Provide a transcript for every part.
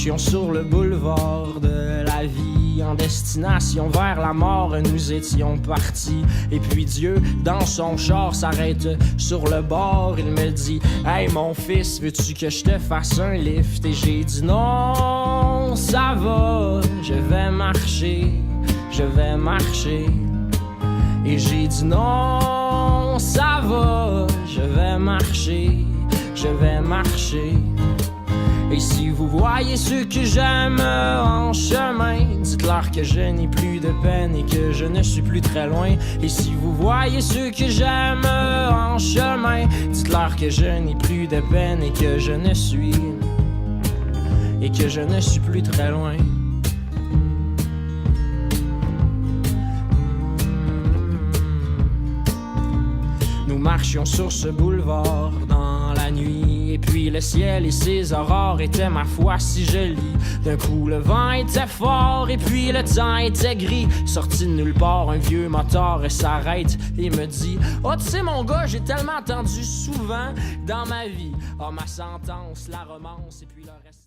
marchions sur le boulevard de la vie, en destination vers la mort, nous étions partis. Et puis Dieu, dans son char, s'arrête sur le bord. Il me dit: hey mon fils, veux-tu que je te fasse un lift? Et j'ai dit non, ça va, je vais marcher, je vais marcher. Et j'ai dit non, ça va, je vais marcher, je vais marcher. Et si vous voyez ceux que j'aime en chemin, dites-leur que je n'ai plus de peine et que je ne suis plus très loin. Et si vous voyez ceux que j'aime en chemin, dites-leur que je n'ai plus de peine et que je ne suis plus très loin. Nous marchions sur ce boulevard dans la nuit, et puis le ciel et ses aurores étaient ma foi si jolis. D'un coup le vent était fort et puis le temps était gris. Sorti de nulle part, un vieux moteur s'arrête et me dit: oh tu sais mon gars, j'ai tellement entendu souvent dans ma vie, oh ma sentence, la romance et puis le reste.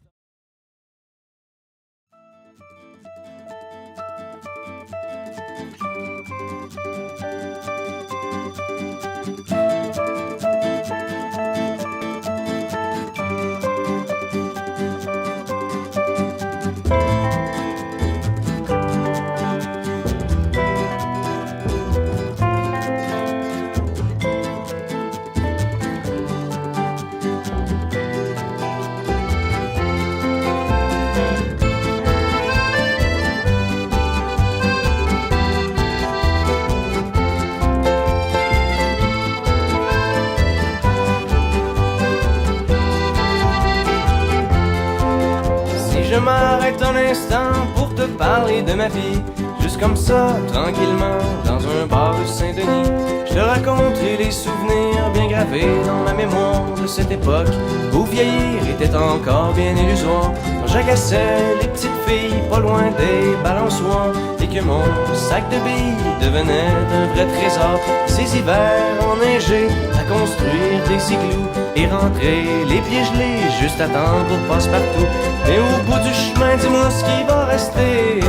Je m'arrête un instant pour te parler de ma vie, juste comme ça, tranquillement, dans un bar de Saint-Denis. Je te raconte les souvenirs bien gravés dans ma mémoire de cette époque où vieillir était encore bien illusoire. Quand j'agaçais les petites filles pas loin des balançoires et que mon sac de billes devenait un vrai trésor. Ces hivers enneigés à construire des igloos et rentrer les pieds gelés juste à temps pour passe-partout. Mais au bout du chemin, dis-moi ce qui va rester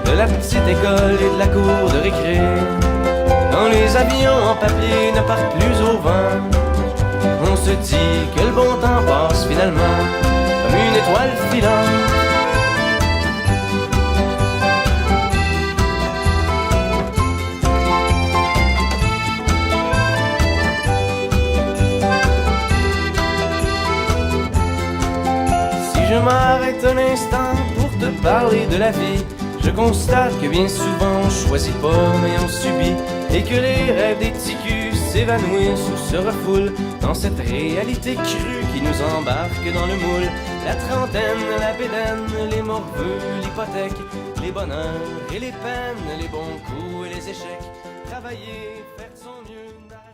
de la petite école et de la cour de récré. Quand les avions en papier ne partent plus au vent, on se dit que le bon temps passe finalement comme une étoile filante. Je m'arrête un instant pour te parler de la vie. Je constate que bien souvent on choisit pas mais on subit, et que les rêves des ticus s'évanouissent ou se refoulent dans cette réalité crue qui nous embarque dans le moule. La trentaine, la bédaine, les morveux, l'hypothèque, les bonheurs et les peines, les bons coups et les échecs. Travailler, faire de son mieux, d'arracher.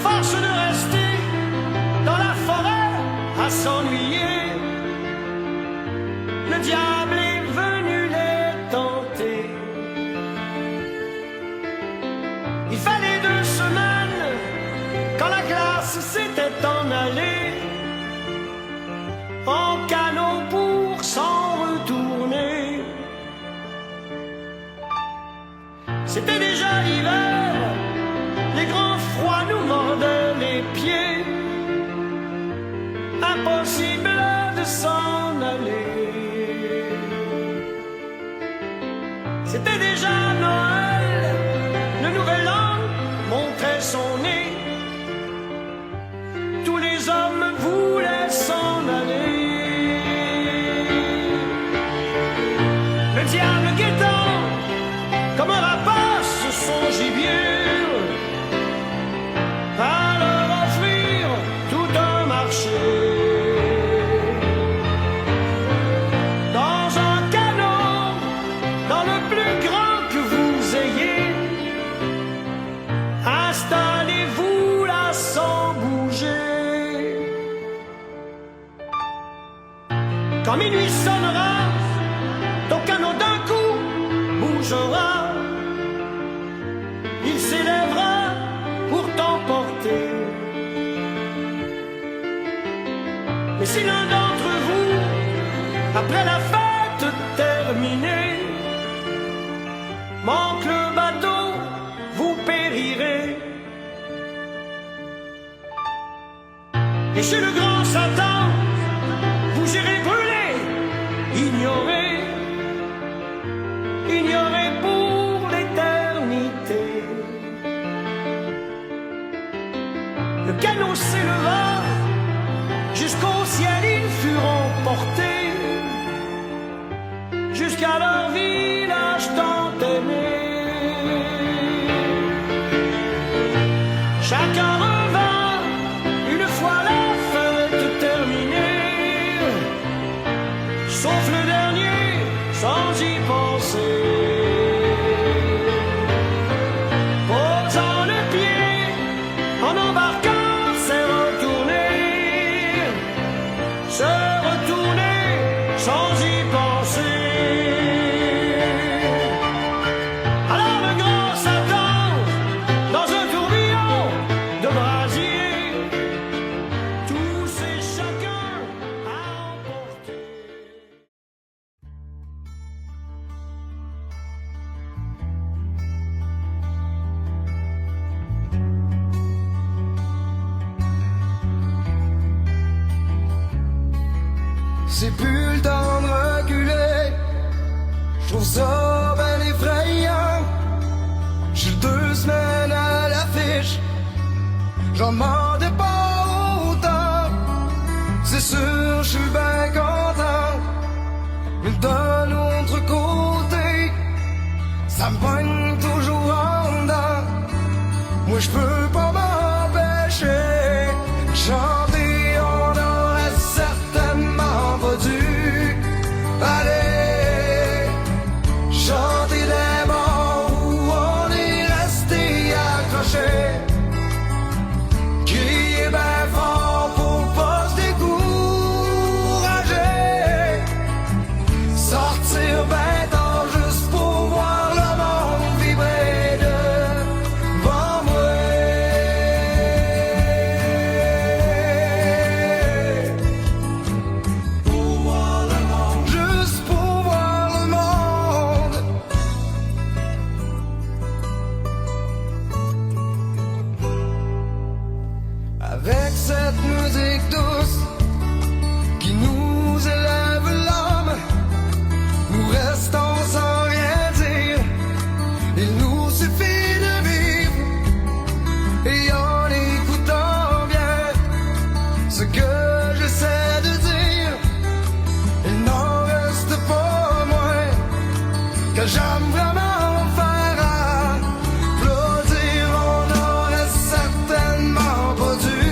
Force de rester dans la forêt à s'ennuyer, le diable est venu les tenter. Il fallait 2 semaines quand la glace s'était en allée en canot pour s'en retourner. C'était déjà l'hiver, les grands froids nous mordaient les pieds. Impossible de s'en aller. C'était déjà Noël, le nouvel an montrait son nez. Tous les hommes voulaient s'en aller. Le diable guettant comme un rapace son gibier, à leur offrir tout un marché. Dans un canot Quand minuit sonnera, ton canot d'un coup bougera. Il s'élèvera pour t'emporter. Mais si l'un d'entre vous, après la fête terminée, manque le bateau, vous périrez. Et chez le grand Satan, vous irez brûler, ignorer pour l'éternité. Le canot s'éleva, jusqu'au ciel ils furent portés, jusqu'à leur village tant aimé. Chacun revint une fois la fête terminée, sauf le dernier sans y penser. Posant le pied en embarquant, s'est retourné, se retourner sans y penser. Alors le grand Satan, dans un tourbillon de brasier, tous et chacun a emporté. C'est plus le temps de reculer, je trouve ça ben effrayant. J'ai 2 semaines à l'affiche, j'en demandais pas autant. C'est sûr, je suis ben content, mais d'un autre côté, ça me pogne toujours en dedans. Moi je peux pas m'empêcher de chanter, on aurait certainement pas dû aller chanter des morts où on est resté accroché, crier ben fort pour pas se décourager, sortir ben tard juste pour voir le monde vibrer devant moi. Pour voir le monde, juste pour voir le monde. Avec cette musique douce qui nous élève l'âme, nous restons sans rien dire. Il nous suffit de vivre et en écoutant bien ce que j'essaie de dire, il n'en reste pas moins que j'aime vraiment faire applaudir. On aurait certainement pas dû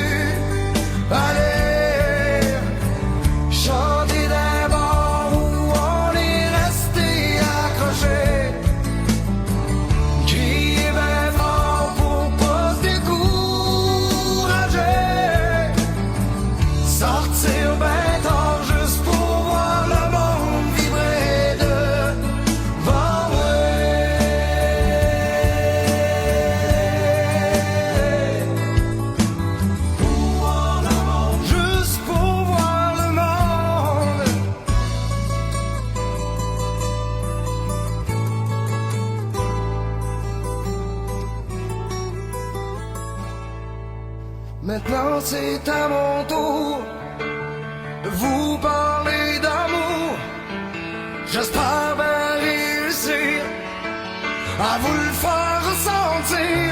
aller chanter des bars où on est resté accroché, crier ben fort pour pas se décourager, sortir ben tard juste pour voir le monde vibrer devant moi. Pour voir le monde, juste pour voir le monde. Maintenant c'est à mon tour de vous parler d'amour. J'espère bien réussir à vous le faire ressentir.